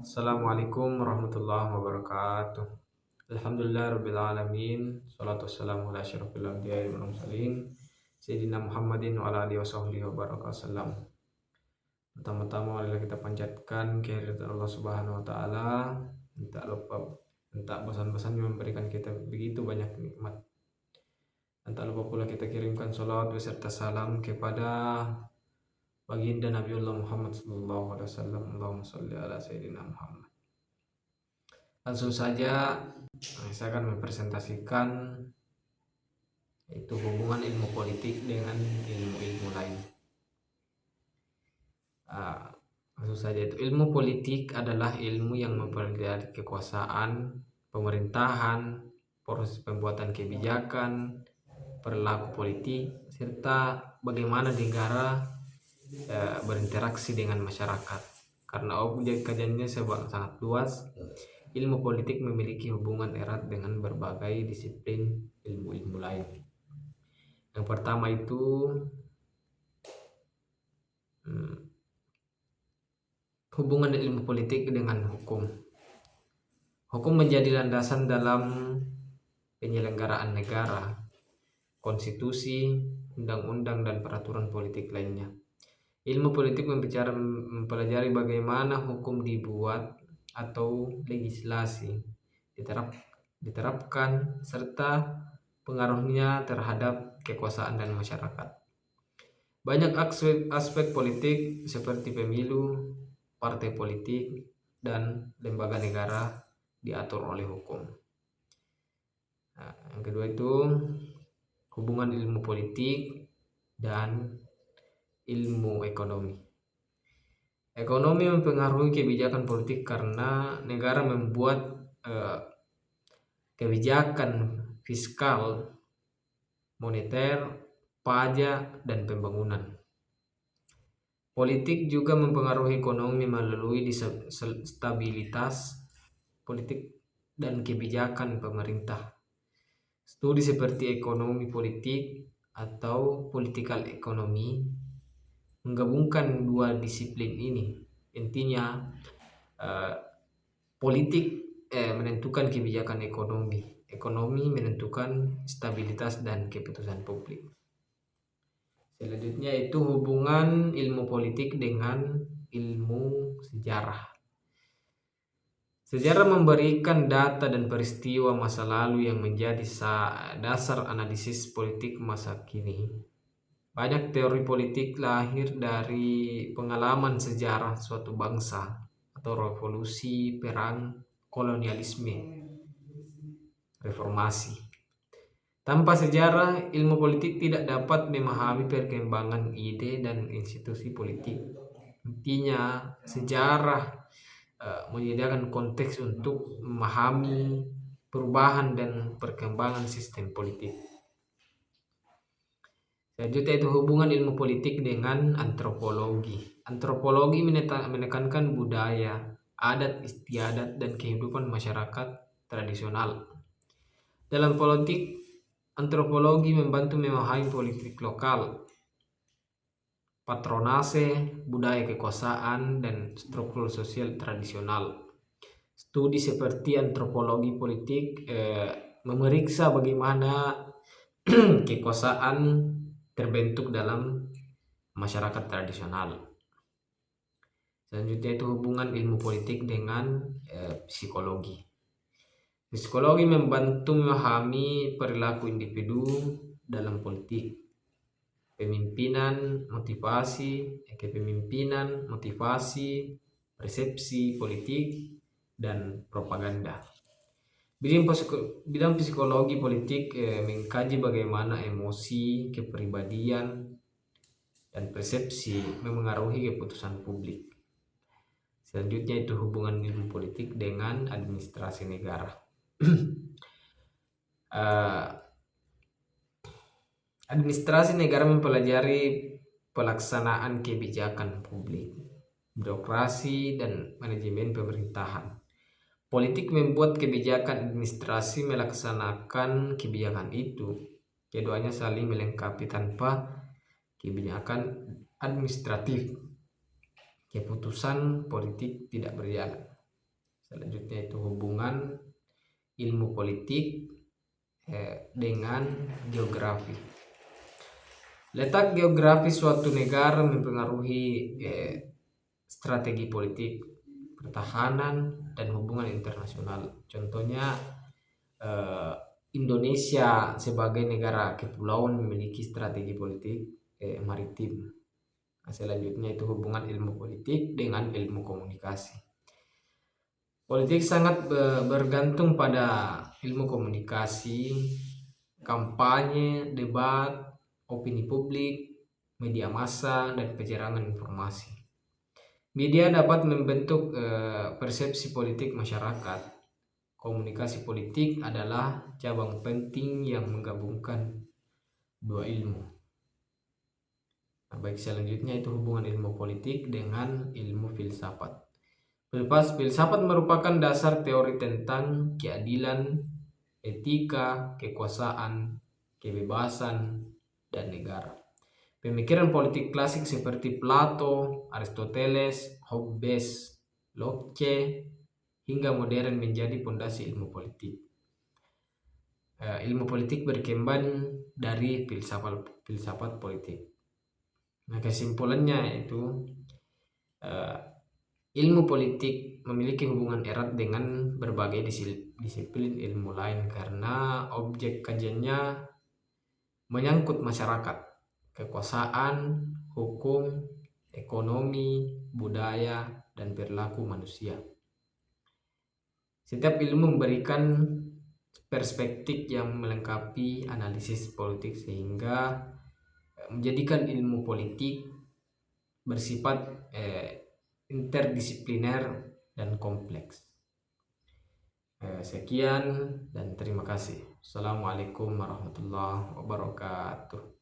Assalamualaikum warahmatullahi wabarakatuh. Alhamdulillahirrabbilalamin. Salatu wassalamu ala asyrafil anbiya'i wal mursalin Sayyidina Muhammadin wa ala alihi wasahbihi wa baraka wasallam. Pertama-tama marilah kita panjatkan kehadirat Allah Subhanahu wa taala. Minta bosan-bosan memberikan kita begitu banyak nikmat. Dan tak lupa pula kita kirimkan salawat beserta salam kepada baginda Nabiullah Muhammad sallallahu alaihi wasallam. Allahumma shalli ala sayyidina Muhammad. Langsung saja saya akan mempresentasikan itu hubungan ilmu politik dengan ilmu-ilmu lain. Langsung saja, itu ilmu politik adalah ilmu yang mempelajari kekuasaan, pemerintahan, proses pembuatan kebijakan, perilaku politik, serta bagaimana negara berinteraksi dengan masyarakat. Karena objek kajiannya sangat luas, ilmu politik memiliki hubungan erat dengan berbagai disiplin ilmu-ilmu lain. Yang pertama itu hubungan ilmu politik dengan hukum. Hukum menjadi landasan dalam penyelenggaraan negara, konstitusi, undang-undang, dan peraturan politik lainnya. Ilmu politik mempelajari bagaimana hukum dibuat atau legislasi diterapkan serta pengaruhnya terhadap kekuasaan dan masyarakat. Banyak aspek politik seperti pemilu, partai politik, dan lembaga negara diatur oleh hukum. Yang kedua itu hubungan ilmu politik dan ilmu ekonomi. Ekonomi mempengaruhi kebijakan politik karena negara membuat kebijakan fiskal, moneter, pajak, dan pembangunan. Politik juga mempengaruhi ekonomi melalui stabilitas politik dan kebijakan pemerintah. Studi seperti ekonomi politik atau political economy menggabungkan dua disiplin ini. Intinya politik menentukan kebijakan ekonomi menentukan stabilitas dan keputusan publik. Selanjutnya itu hubungan ilmu politik dengan ilmu sejarah. Sejarah memberikan data dan peristiwa masa lalu yang menjadi dasar analisis politik masa kini. Banyak teori politik lahir dari pengalaman sejarah suatu bangsa atau revolusi, perang, kolonialisme, reformasi. Tanpa sejarah, ilmu politik tidak dapat memahami perkembangan ide dan institusi politik. Intinya, sejarah menyediakan konteks untuk memahami perubahan dan perkembangan sistem politik. Selanjutnya itu hubungan ilmu politik dengan antropologi. Antropologi menekankan budaya, adat istiadat, dan kehidupan masyarakat tradisional. Dalam politik, antropologi membantu memahami politik lokal, patronase, budaya kekuasaan, dan struktur sosial tradisional. Studi seperti antropologi politik memeriksa bagaimana kekuasaan terbentuk dalam masyarakat tradisional. Selanjutnya itu hubungan ilmu politik dengan psikologi. Psikologi membantu memahami perilaku individu dalam politik, kepemimpinan, motivasi, persepsi politik, dan propaganda. Bidang psikologi politik mengkaji bagaimana emosi, kepribadian, dan persepsi memengaruhi keputusan publik. Selanjutnya itu hubungan ilmu politik dengan administrasi negara. Administrasi negara mempelajari pelaksanaan kebijakan publik, birokrasi, dan manajemen pemerintahan. Politik membuat kebijakan, administrasi melaksanakan kebijakan itu. Keduanya saling melengkapi. Tanpa kebijakan administratif, keputusan politik tidak berjalan. Selanjutnya itu hubungan ilmu politik dengan geografi. Letak geografis suatu negara mempengaruhi strategi politik, pertahanan, dan hubungan internasional. Contohnya Indonesia sebagai negara kepulauan memiliki strategi politik maritim. Nah, selanjutnya itu hubungan ilmu politik dengan ilmu komunikasi. Politik sangat bergantung pada ilmu komunikasi, kampanye, debat, opini publik, media massa, dan penyerangan informasi. Media dapat membentuk persepsi politik masyarakat. Komunikasi politik adalah cabang penting yang menggabungkan dua ilmu. Nah, baik, selanjutnya itu hubungan ilmu politik dengan ilmu filsafat. Filsafat merupakan dasar teori tentang keadilan, etika, kekuasaan, kebebasan, dan negara. Pemikiran politik klasik seperti Plato, Aristoteles, Hobbes, Locke, hingga modern menjadi pondasi ilmu politik. Ilmu politik berkembang dari filsafat politik. Nah, kesimpulannya itu ilmu politik memiliki hubungan erat dengan berbagai disiplin ilmu lain karena objek kajiannya menyangkut masyarakat, kekuasaan, hukum, ekonomi, budaya, dan perilaku manusia. Setiap ilmu memberikan perspektif yang melengkapi analisis politik sehingga menjadikan ilmu politik bersifat interdisipliner dan kompleks. Sekian dan terima kasih. Assalamualaikum warahmatullahi wabarakatuh.